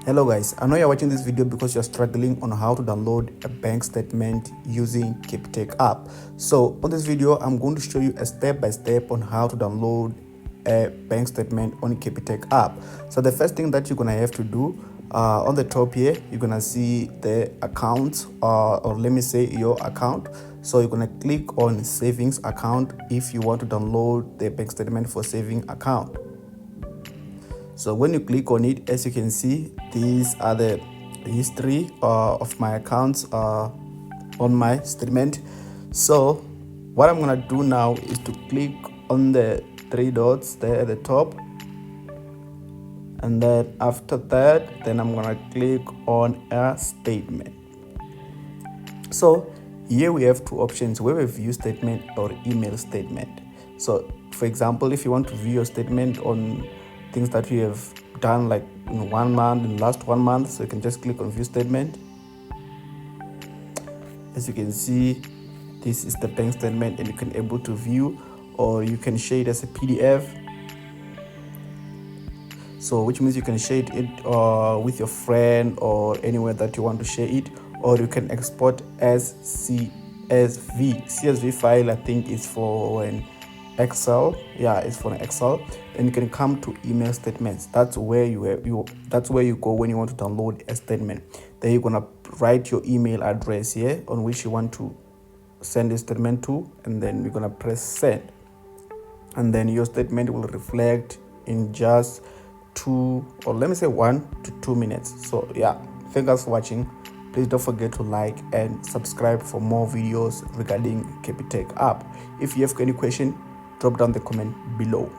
Hello guys, I know you're watching this video because you're struggling on how to download a bank statement using Capitec app. So on this video, I'm going to show you a step-by-step on how to download a bank statement on Capitec app. So the first thing that you're gonna have to do, on the top here, you're gonna see the account, or let me say your account. So you're gonna click on savings account if you want to download the bank statement for saving account. So when you click on it, as you can see, these are the history of my accounts on my statement. So what I'm gonna do now is to click on the three dots there at the top, and then after that, then I'm gonna click on a statement. So here we have two options. We have a view statement or email statement. So for example, if you want to view your statement on things that you have done like in 1 month, in the last 1 month, so you can just click on view statement. As you can see, this is the bank statement and you can able to view, or you can share it as a PDF. So which means you can share it with your friend or anywhere that you want to share it, or you can export as CSV file. I think is for an Excel. Yeah, it's for an Excel. And you can come to email statements. That's where you go when you want to download a statement. Then you're gonna write your email address here on which you want to send a statement to, and then you're gonna press send, and then your statement will reflect in just 1 to 2 minutes. So yeah, thanks for watching. Please don't forget to like and subscribe for more videos regarding Capitec app. If you have any question, drop down the comment below.